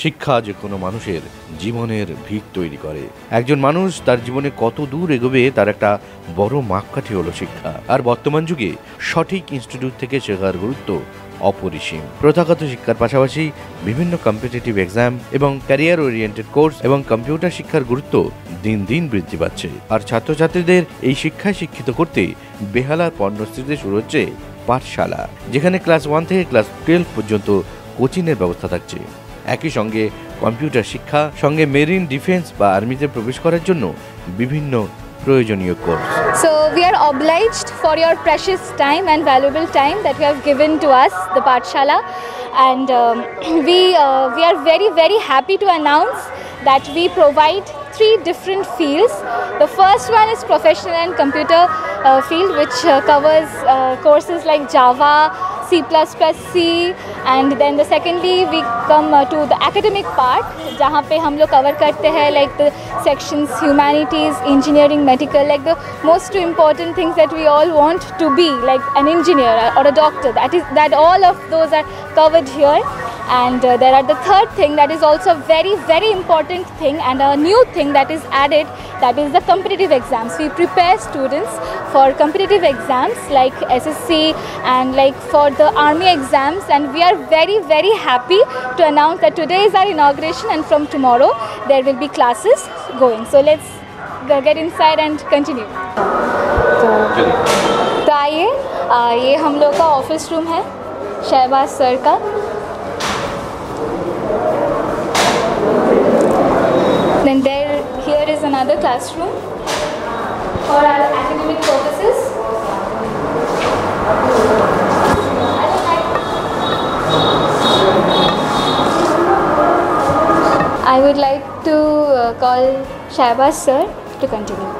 শিক্ষা যে কোনো মানুষের জীবনের ভিত তৈরি করে। একজন মানুষ তার জীবনে কত দূর এগোবে তার একটা বড় মাপকাঠি হলো শিক্ষা। আর বর্তমান যুগে সঠিক ইনস্টিটিউট থেকে শেখার গুরুত্ব অপরিসীম। প্রথাগত শিক্ষার পাশাপাশি বিভিন্ন কম্পিটিটিভ এক্সাম এবং ক্যারিয়ার ওরিয়েন্টেড কোর্স এবং কম্পিউটার শিক্ষার গুরুত্ব দিন দিন বৃদ্ধি পাচ্ছে। আর ছাত্রছাত্রীদের এই শিক্ষায় শিক্ষিত করতে বেহালার পর্ণশ্রীতে শুরু হচ্ছে পাঠশালা, যেখানে ক্লাস 1 থেকে ক্লাস 12 পর্যন্ত কোচিংয়ের ব্যবস্থা থাকছে। একই সঙ্গে কম্পিউটার শিক্ষা সঙ্গে মেরিন ডিফেন্স বা আর্মিতে প্রবেশ করার জন্য বিভিন্ন প্রয়োজনীয় course. So we are obliged for your precious time and valuable time that you have given to us, the Pathshala, and we are very happy to announce that we provide 3 different fields. The first one is professional and computer field, which covers courses like Java, C++, and then the secondly we come to the academic part, जहाँ पे हम लोग cover करते हैं like the sections humanities, engineering, medical, like the most important things that we all want to be, like an engineer or a doctor. That all of those are covered here. And there are the third thing that is also a very important thing and a new thing that is added, that is the competitive exams. We prepare students for competitive exams like SSC and like for the army exams, and we are very happy to announce that today is our inauguration and from tomorrow there will be classes going. So let's get inside and continue. तो आइए, ये हम लोग का office room है Shahbaz sir का। Then here is another classroom for our academic purposes. I would like to call Shahbaz sir to continue.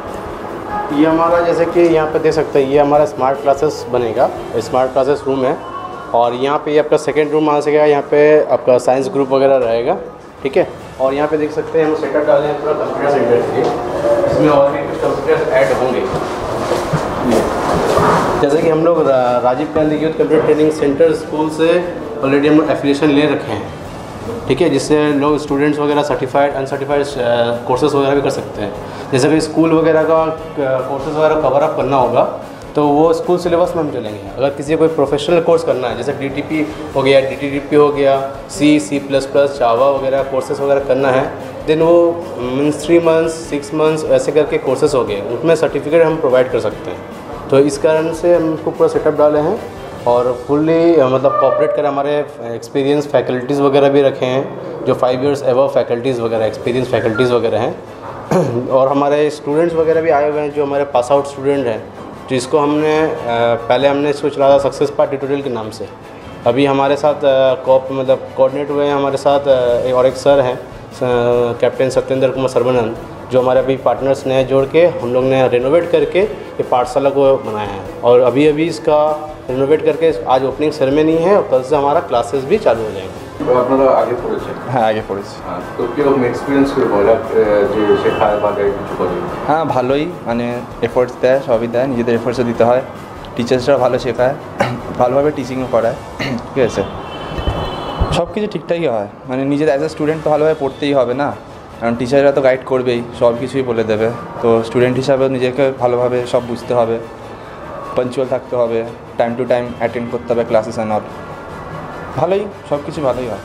ये हमारा जैसे कि यहाँ पे देख सकते हैं, ये हमारा स्मार्ट क्लासेस बनेगा, स्मार्ट क्लासेस रूम है। और यहाँ पे ये आपका सेकेंड रूम आ सकेगा, यहाँ पे आपका साइंस ग्रुप वगैरह रहेगा, ठीक है। और यहाँ पे देख सकते हैं हम सेटअप डाले हैं पूरा कंप्यूटर सेंटर के लिए, इसमें और भी कुछ कंप्यूटर ऐड होंगे। जैसे कि हम लोग Rajiv Gandhi youth computer training centre school से ऑलरेडी हम लोग एफिलिएशन ले रखे हैं, ठीक है, जिससे लोग स्टूडेंट्स वगैरह सर्टिफाइड अनसर्टिफाइड कोर्सेज वगैरह भी कर सकते हैं। जैसे कि स्कूल वगैरह का कोर्सेज वगैरह कवर अप करना होगा तो वो स्कूल सिलेबस में हम चलेंगे। अगर किसी को कोई प्रोफेशनल कोर्स करना है, जैसे DTP हो गया, DTDP हो गया, C++, जावा वगैरह कोर्सेज वगैरह करना है, देन वो 3 मंथ्स 6 मंथ्स ऐसे करके कोर्सेज हो गए, उसमें सर्टिफिकेट हम प्रोवाइड कर सकते हैं। तो इस कारण से हम उसको पूरा सेटअप डाले हैं और फुल्ली मतलब कोऑपरेट कर हमारे एक्सपीरियंस फैकल्टीज़ वगैरह भी रखे हैं, जो 5 इयर्स एबव फैकल्टीज़ वगैरह एक्सपीरियंस फैकल्टीज़ वगैरह हैं। और हमारे स्टूडेंट्स वगैरह भी आए हुए हैं जो हमारे पास आउट स्टूडेंट हैं, जिसको हमने पहले हमने इसको चला था सक्सेस पार्ट ट्यूटोरियल के नाम से। अभी हमारे साथ कोऑर्डिनेट हुए हैं हमारे साथ और एक सर हैं कैप्टन सत्येंद्र कुमार सर्वनंद, जो हमारे अभी पार्टनर्स ने जोड़ के हम लोग ने रेनोवेट करके ये पाठशाला को बनाया है। और अभी इसका रेनोवेट करके आज ओपनिंग सेरेमनी है और कल से हमारा क्लासेस भी चालू हो जाएंगे। তো আপনারা আগে পড়েছেন? হ্যাঁ, আগে পড়েছি। তো কীরকম এক্সপিরিয়েন্স করে বলা যে শেখায় বা কিছু করে? হ্যাঁ, ভালোই, মানে এফোর্টস দেয়, সবই দেয়, নিজেদের এফোর্টসও দিতে হয়। টিচার্সরা ভালো শেখায়, ভালোভাবে টিচিংও করায়, ঠিক আছে, সব কিছু ঠিকঠাকই হয়। মানে নিজের অ্যাজ এ স্টুডেন্ট তো ভালোভাবে পড়তেই হবে না, কারণ টিচাররা তো গাইড করবেই, সব কিছুই বলে দেবে। তো স্টুডেন্ট হিসাবে নিজেকে ভালোভাবে সব বুঝতে হবে, পাঞ্চুয়াল থাকতে হবে, টাইম টু টাইম অ্যাটেন্ড করতে হবে ক্লাসেস অ্যান্ড অল। ভালোই, সব কিছু ভালোই হয়।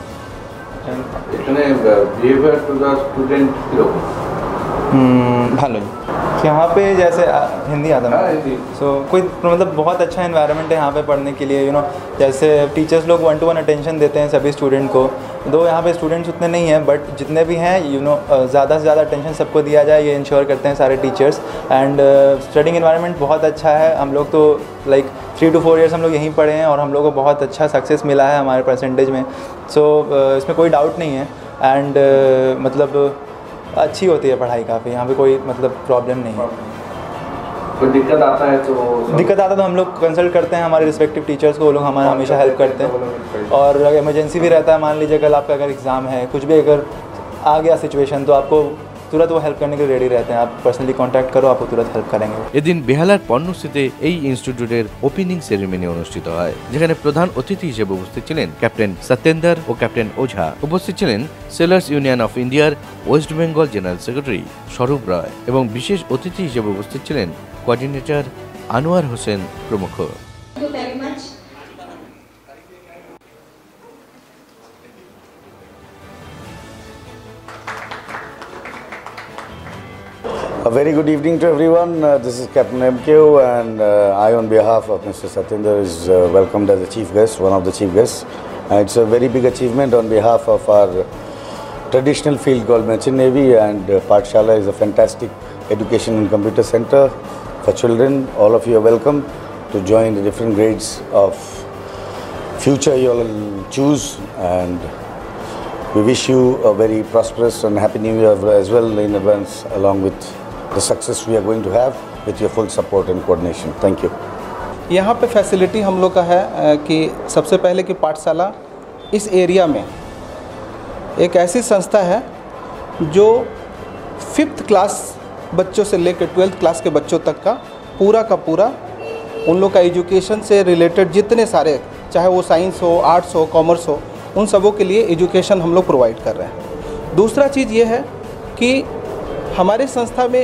এখানে বিহেভিয়ার টু দ্য স্টুডেন্ট কীরকম? भालोई यहाँ पे जैसे हिंदी आता है, सो कोई मतलब बहुत अच्छा एनवायरनमेंट है यहाँ पे पढ़ने के लिए, जैसे टीचर्स लोग 1-to-1 अटेंशन देते हैं सभी स्टूडेंट को। दो यहाँ पे स्टूडेंट्स उतने नहीं हैं, बट जितने भी हैं ज़्यादा से ज़्यादा अटेंशन सबको दिया जाए, ये इंश्योर करते हैं सारे टीचर्स। एंड स्टडिंग एनवायरनमेंट बहुत अच्छा है। हम लोग तो 3 to 4 ईयर्स हम लोग यहीं पढ़े हैं और हम लोग को बहुत अच्छा सक्सेस मिला है हमारे परसेंटेज में। सो इसमें कोई डाउट नहीं है। एंड मतलब अच्छी होती है पढ़ाई काफ़ी, यहाँ पे कोई मतलब प्रॉब्लम नहीं है। कोई दिक्कत आता है तो हम लोग कंसल्ट करते हैं हमारे रिस्पेक्टिव टीचर्स को, वो लोग हमारा हमेशा हेल्प करते हैं। और इमरजेंसी भी रहता है, मान लीजिए कल आपका अगर एग्ज़ाम है, कुछ भी अगर आ गया सिचुएशन, तो आपको तुरंत वो हेल्प करने के लिए रेडी रहते हैं। आप पर्सनली कॉन्टैक्ट करो, आपको तुरंत हेल्प करेंगे। এদিন বেহালার পর্ণস্থিতে এই ইনস্টিটিউটের ওপেনিং সেরেমনি অনুষ্ঠিত হয়, যেখানে প্রধান অতিথি হিসেবে উপস্থিত ছিলেন ক্যাপ্টেন সত্যেন্দর ও ক্যাপ্টেন ওঝা। উপস্থিত ছিলেন সেলার্স ইউনিয়ন অফ ইন্ডিয়ার ওয়েস্ট বেঙ্গল জেনারেল সেক্রেটারি স্বরূপ রায় এবং বিশেষ অতিথি হিসেবে উপস্থিত ছিলেন কোঅর্ডিনেটর আনোয়ার হোসেন প্রমুখ। A very good evening to everyone. This is Captain MQ, and I, on behalf of Mr. Satyendra, is welcomed as the chief guest, one of the chief guests. It's a very big achievement on behalf of our traditional field called Merchant Navy, and Pathshala is a fantastic education and computer center for children. All of you are welcome to join the different grades of future you all choose, and we wish you a very prosperous and happy new year as well in advance, along with the success we are going to have with your full support and coordination. Thank you. यहाँ पे facility हम लोग का है कि सबसे पहले कि पाठशाला इस एरिया में एक ऐसी संस्था है जो 5th क्लास बच्चों से लेकर 12th क्लास के बच्चों तक का पूरा उन लोग का एजुकेशन से रिलेटेड जितने सारे, चाहे वो साइंस हो, आर्ट्स हो, कॉमर्स हो, उन सबों के लिए एजुकेशन हम लोग प्रोवाइड कर रहे हैं। दूसरा चीज़ ये है कि हमारे संस्था में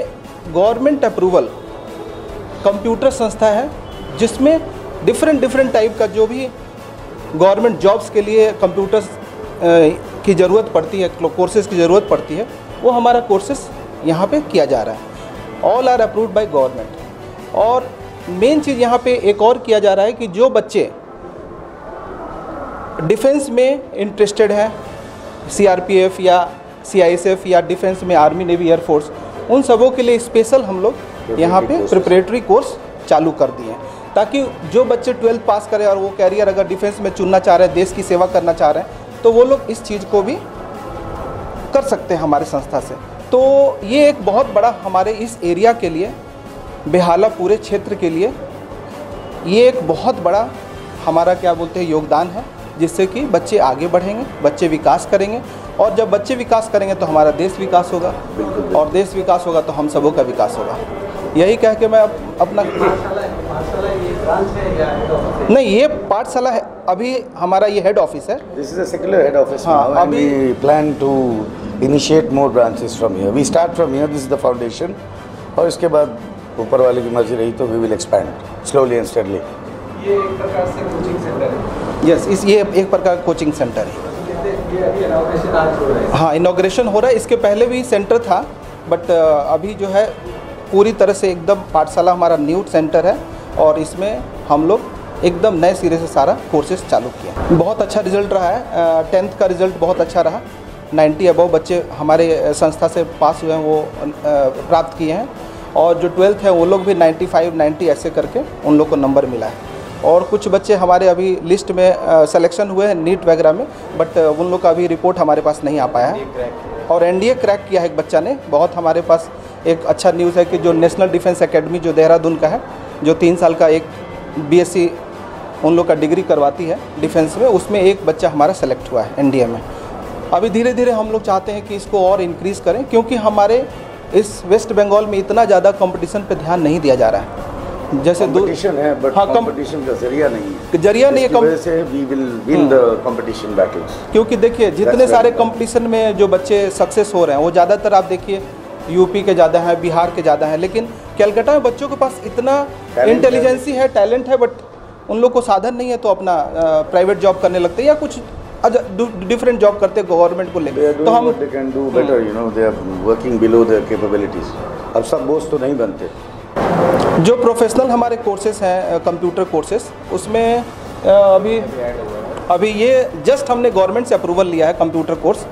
गवर्नमेंट अप्रूवल कंप्यूटर संस्था है, जिसमें डिफरेंट टाइप का जो भी गवर्नमेंट जॉब्स के लिए कंप्यूटर्स की ज़रूरत पड़ती है, कोर्सेज़ की ज़रूरत पड़ती है, वो हमारा कोर्सेज़ यहाँ पे किया जा रहा है। All are approved by government. और मेन चीज़ यहाँ पे एक और किया जा रहा है कि जो बच्चे डिफेंस में इंटरेस्टेड हैं, CRPF या CISF या डिफेंस में आर्मी, नेवी, एयरफोर्स, उन सबों के लिए स्पेशल हम लोग यहाँ पे प्रिपरेटरी कोर्स चालू कर दिए हैं, ताकि जो बच्चे 12th पास करें और वो कैरियर अगर डिफेंस में चुनना चाह रहे हैं, देश की सेवा करना चाह रहे हैं, तो वो लोग इस चीज़ को भी कर सकते हैं हमारे संस्था से। तो ये एक बहुत बड़ा हमारे इस एरिया के लिए, बेहाला पूरे क्षेत्र के लिए ये एक बहुत बड़ा हमारा क्या बोलते हैं योगदान है, जिससे कि बच्चे आगे बढ़ेंगे, बच्चे विकास करेंगे, और जब बच्चे विकास करेंगे तो हमारा देश विकास होगा, और देश विकास होगा तो हम सबों का विकास होगा। यही कह के मैं अपना नहीं, ये पाठशाला है, अभी हमारा ये हेड ऑफिस है। This is a secular head office हाँ, now, and we plan to initiate more branches from here. We start from here. This is the foundation, और इसके बाद ऊपर वाले की मर्जी रही तो we will expand slowly and steadily. ये एक प्रकार से कोचिंग सेंटर है। यस, ये एक प्रकार का कोचिंग सेंटर है। हाँ, इनॉग्रेशन हो रहा है। इसके पहले भी सेंटर था, बट अभी जो है पूरी तरह से एकदम पाठशाला हमारा न्यू सेंटर है, और इसमें हम लोग एकदम नए सिरे से सारा कोर्सेज चालू किया। बहुत अच्छा रिजल्ट रहा है। 10th का रिजल्ट बहुत अच्छा रहा। 90 अबव बच्चे हमारे संस्था से पास हुए हैं, वो प्राप्त किए हैं, और जो 12th है वो लोग भी 95, 90 ऐसे करके उन लोग को नंबर मिला है। और कुछ बच्चे हमारे अभी लिस्ट में सिलेक्शन हुए हैं नीट वगैरह में, बट उन लोग का अभी रिपोर्ट हमारे पास नहीं आ पाया है। और NDA क्रैक किया है एक बच्चा ने। बहुत हमारे पास एक अच्छा न्यूज़ है कि जो नेशनल डिफेंस एकेडमी जो देहरादून का है, जो 3 साल का एक BSc उन लोग का डिग्री करवाती है डिफेंस में, उसमें एक बच्चा हमारा सेलेक्ट हुआ है NDA में। अभी धीरे धीरे हम लोग चाहते हैं कि इसको और इंक्रीज़ करें, क्योंकि हमारे इस वेस्ट बंगाल में इतना ज़्यादा कंपटीशन पे ध्यान नहीं दिया जा रहा है। जैसे कंपटीशन है, बट हाँ, कंपटीशन का जरिया नहीं है। जरिया नहीं है, इसकी वजह से we will win the competition battles. क्योंकि देखिए जितने सारे कंपटीशन में जो बच्चे सक्सेस हो रहे हैं, वो ज़्यादातर आप देखिए यूपी के ज़्यादा हैं, बिहार के ज़्यादा हैं, लेकिन कलकत्ता में बच्चों के पास इतना इंटेलिजेंसी है, टैलेंट है, बट उन लोग को साधन नहीं है, तो अपना प्राइवेट जॉब करने लगते हैं या कुछ डिफरेंट जॉब करते हैं गवर्नमेंट को लेकर। तो हम they can do better, you know, they are working below their capabilities. अब सब बोझ तो नहीं बनते। जो प्रोफेशनल हमारे कोर्सेज हैं, कंप्यूटर कोर्सेज, उसमें अभी ये जस्ट हमने गवर्नमेंट से अप्रूवल लिया है। Computer course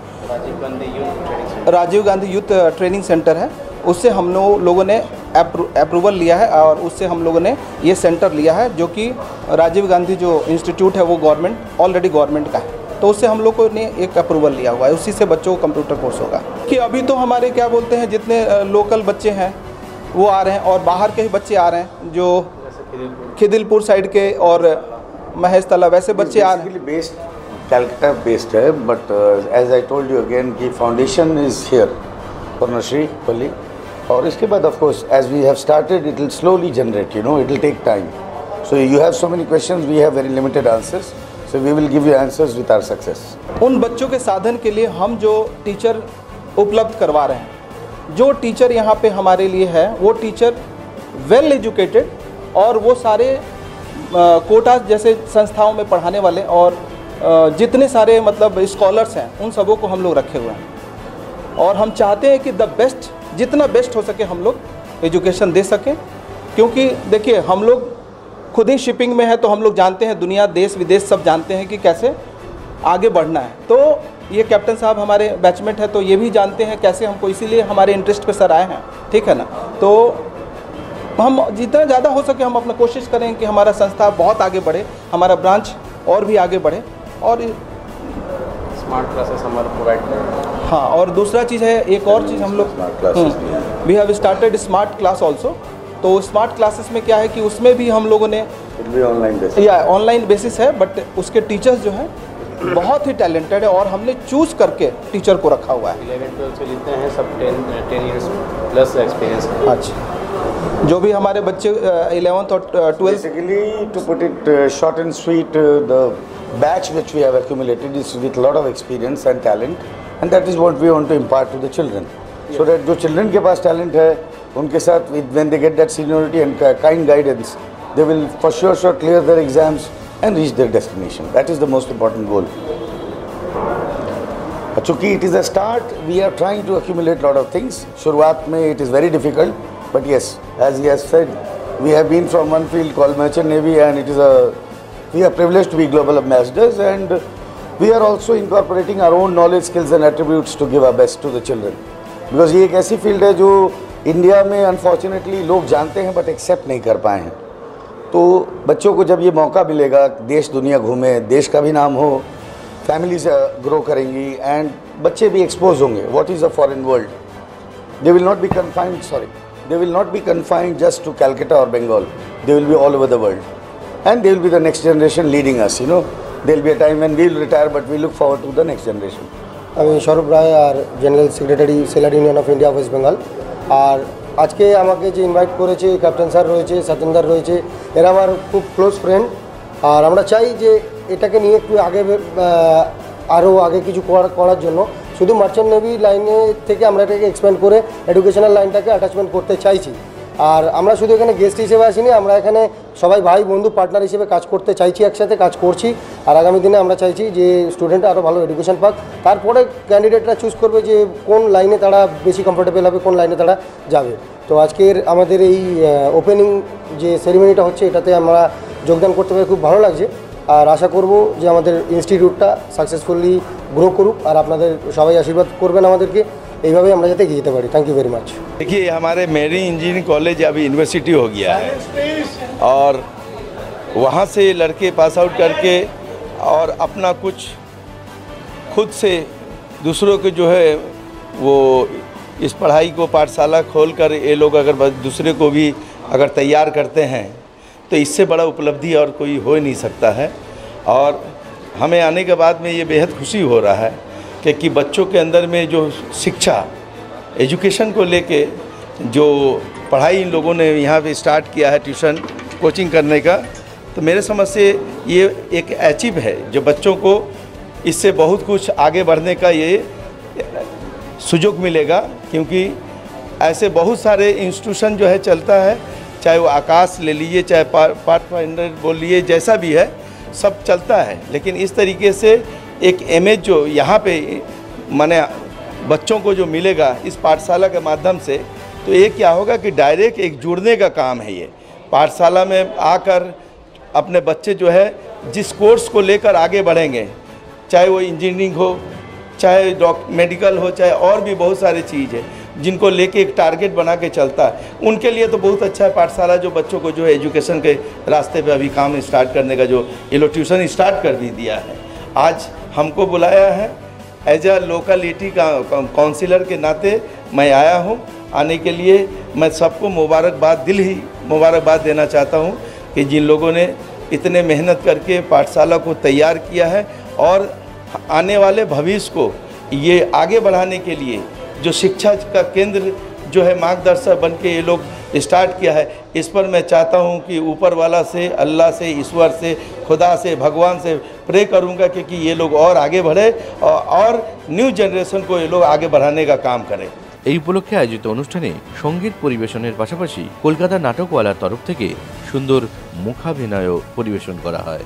Rajiv Gandhi youth training centre है, उससे हम लोगों ने अप्रूवल लिया है, और उससे हम लोगों ने ये सेंटर लिया है, जो कि राजीव गांधी जो इंस्टीट्यूट है वो ऑलरेडी गवर्नमेंट का है, तो उससे हम लोगों ने एक अप्रूवल लिया हुआ है, उसी से बच्चों को कंप्यूटर कोर्स होगा। कि अभी तो हमारे क्या बोलते हैं, जितने लोकल बच्चे हैं वो आ रहे हैं, और बाहर के ही बच्चे आ रहे हैं, जो खिदिलपुर साइड के और महेश तला वैसे बच्चे आ रहे हैं। कैलकाटा बेस्ड है, but as I told you again कि foundation is here, for nursery only. और इसके बाद of course as we have started it will slowly generate, it will take time. So you have so many questions, we have very limited answers. So we will give you answers with our success. उन बच्चों के साधन के लिए हम जो teacher उपलब्ध करवा रहे हैं, जो टीचर यहाँ पे हमारे लिए है वो टीचर वेल एजुकेटेड और वो सारे कोटा जैसे संस्थाओं में पढ़ाने वाले और जितने सारे मतलब स्कॉलर्स हैं उन सबों को हम लोग रखे हुए हैं और हम चाहते हैं कि द बेस्ट जितना बेस्ट हो सके हम लोग एजुकेशन दे सकें। क्योंकि देखिए हम लोग खुद ही शिपिंग में है तो हम लोग जानते हैं, दुनिया देश विदेश सब जानते हैं कि कैसे आगे बढ़ना है। तो ये कैप्टन साहब हमारे बैचमेट है तो ये भी जानते हैं कैसे हमको, इसीलिए हमारे इंटरेस्ट पे सर आए हैं, ठीक है ना। तो हम जितना ज़्यादा हो सके हम अपना कोशिश करें कि हमारा संस्था बहुत आगे बढ़े, हमारा ब्रांच और भी आगे बढ़े और स्मार्ट क्लासेस हमारे प्रोवाइड करें। हाँ, और दूसरा चीज़ है, एक और चीज़ हम लोग we have started smart class also. तो स्मार्ट क्लासेस में क्या है कि उसमें भी हम लोगों ने ऑनलाइन बेसिस है, बट उसके टीचर्स जो हैं बहुत ही टैलेंटेड है और हमने चूज करके टीचर को रखा हुआ है। 11-12 से जितने हैं सब 10 इयर्स प्लस एक्सपीरियंस है। अच्छा, जो भी हमारे बच्चे 11th और 12th। Basically, to put it short and sweet, the batch which we have accumulated is with a lot of experience and talent, and that is what we want to impart to the children. So that जो children के पास talent है, उनके साथ when they get that seniority and kind guidance, they will for sure clear their exams and reach their destination. That is the most important goal. चूँकि it is a start, we are trying to accumulate lot of things. शुरुआत में it is very difficult, but yes, as he has said, we have been from one field called Merchant Navy, and we are privileged to be global ambassadors, and we are also incorporating our own knowledge, skills and attributes to give our best to the children. Because ये एक ऐसी field है जो India में unfortunately लोग जानते हैं but except नहीं कर पाए हैं। तो बच्चों को जब ये मौका मिलेगा, देश दुनिया घूमे, देश का भी नाम हो, फैमिली से ग्रो करेंगी एंड बच्चे भी एक्सपोज होंगे what is a foreign world. They will not be confined just to Calcutta और Bengal, they will be all over the world and they will be the next generation leading us. there will be a time when we will retire, but we look forward to the next generation. আমি স্বরূপ রায় আর general secretary sailor union of India West Bengal. আর আজকে আমাকে যে invite করেছে captain sir রয়েছে, সতেন্দার রয়েছে, এরা আমার খুব ক্লোজ ফ্রেন্ড। আর আমরা চাই যে এটাকে নিয়ে একটু আগে আরও আগে কিছু করার জন্য শুধু মার্চেন্ট নেভি লাইনে থেকে আমরা এটাকে এক্সপ্যান্ড করে এডুকেশনাল লাইনটাকে অ্যাটাচমেন্ট করতে চাইছি। আর আমরা শুধু এখানে গেস্ট হিসেবে আসিনি, আমরা এখানে সবাই ভাই বন্ধু পার্টনার হিসেবে কাজ করতে চাইছি, একসাথে কাজ করছি। আর আগামী দিনে আমরা চাইছি যে স্টুডেন্টরা আরও ভালো এডুকেশন পাক, তারপরে ক্যান্ডিডেটরা চুজ করবে যে কোন লাইনে তারা বেশি কমফোর্টেবল হবে, কোন লাইনে তারা যাবে। তো আজকের আমাদের এই ওপেনিং যে সেরিমনিটা হচ্ছে এটাতে আমরা যোগদান করতে পেরে খুব ভালো লাগছে। আর আশা করব যে আমাদের ইনস্টিটিউটটা সাকসেসফুলি গ্রো করুক আর আপনাদের সবাই আশীর্বাদ করবেন আমাদেরকে, এইভাবে আমরা যাতে এগিয়ে যেতে পারি। Thank you very much. देखिए हमारे मेरीन इंजीनियरिंग कॉलेज अभी यूनिवर्सिटी हो गया है और वहाँ से लड़के पास आउट करके और अपना कुछ खुद से दूसरों को जो है वो इस पढ़ाई को पाठशाला खोलकर ये लोग अगर दूसरे को भी अगर तैयार करते हैं तो इससे बड़ा उपलब्धि और कोई हो ही नहीं सकता है। और हमें आने के बाद में ये बेहद खुशी हो रहा है कि बच्चों के अंदर में जो शिक्षा एजुकेशन को लेके जो पढ़ाई इन लोगों ने यहाँ पे स्टार्ट किया है ट्यूशन कोचिंग करने का, तो मेरे समझ से ये एक अचीव है जो बच्चों को इससे बहुत कुछ आगे बढ़ने का ये सुयोग मिलेगा। क्योंकि ऐसे बहुत सारे इंस्टीट्यूशन जो है चलता है, चाहे वो आकाश ले लीजिए, चाहे पाथफाइंडर बोल लीजिए, जैसा भी है सब चलता है, लेकिन इस तरीके से एक इमेज जो यहाँ पे माने बच्चों को जो मिलेगा इस पाठशाला के माध्यम से, तो ये क्या होगा कि डायरेक्ट एक जुड़ने का काम है। ये पाठशाला में आकर अपने बच्चे जो है जिस कोर्स को लेकर आगे बढ़ेंगे, चाहे वो इंजीनियरिंग हो, चाहे मेडिकल हो, चाहे और भी बहुत सारी चीज़ है जिनको लेके एक टारगेट बना के चलता है, उनके लिए तो बहुत अच्छा है पाठशाला जो बच्चों को जो है एजुकेशन के रास्ते पे अभी काम स्टार्ट करने का जो ये लोग ट्यूशन स्टार्ट कर भी दिया है। आज हमको बुलाया है एज अ लोकलिटी का काउंसिलर के नाते मैं आया हूँ। आने के लिए मैं सबको दिल ही मुबारकबाद देना चाहता हूँ कि जिन लोगों ने इतने मेहनत करके पाठशाला को तैयार किया है और आने वाले भविष्य को ये आगे बढ़ाने के लिए जो शिक्षा का केंद्र जो है मार्गदर्शक बन के ये लोग स्टार्ट किया है, इस पर मैं चाहता हूँ कि ऊपर वाला से, अल्लाह से, ईश्वर से, खुदा से, भगवान से प्रे करूँगा कि ये लोग और आगे बढ़े और न्यू जनरेशन को ये लोग आगे बढ़ाने का काम करें। এই উপলক্ষে আয়োজিত অনুষ্ঠানে সঙ্গীত পরিবেশনের পাশাপাশি কলকাতা নাটকওয়ালার তরফ থেকে সুন্দর মুখাভিনয়ও পরিবেশন করা হয়।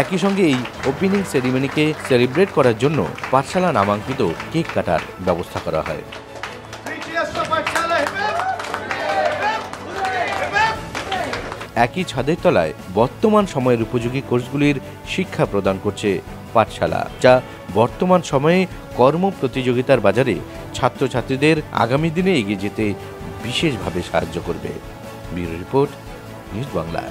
একই সঙ্গে এই ওপেনিং সেরিমনিকে সেলিব্রেট করার জন্য পাঠশালা নামাঙ্কিত কেক কাটার ব্যবস্থা করা হয়। একই ছাদের তলায় বর্তমান সময়ের উপযোগী কোর্সগুলির শিক্ষা প্রদান করছে পাঠশালা, যা বর্তমান সময়ে কর্ম প্রতিযোগিতার বাজারে ছাত্রছাত্রীদের আগামী দিনে এগিয়ে যেতে বিশেষভাবে সাহায্য করবে। Bureau report, news Bangla.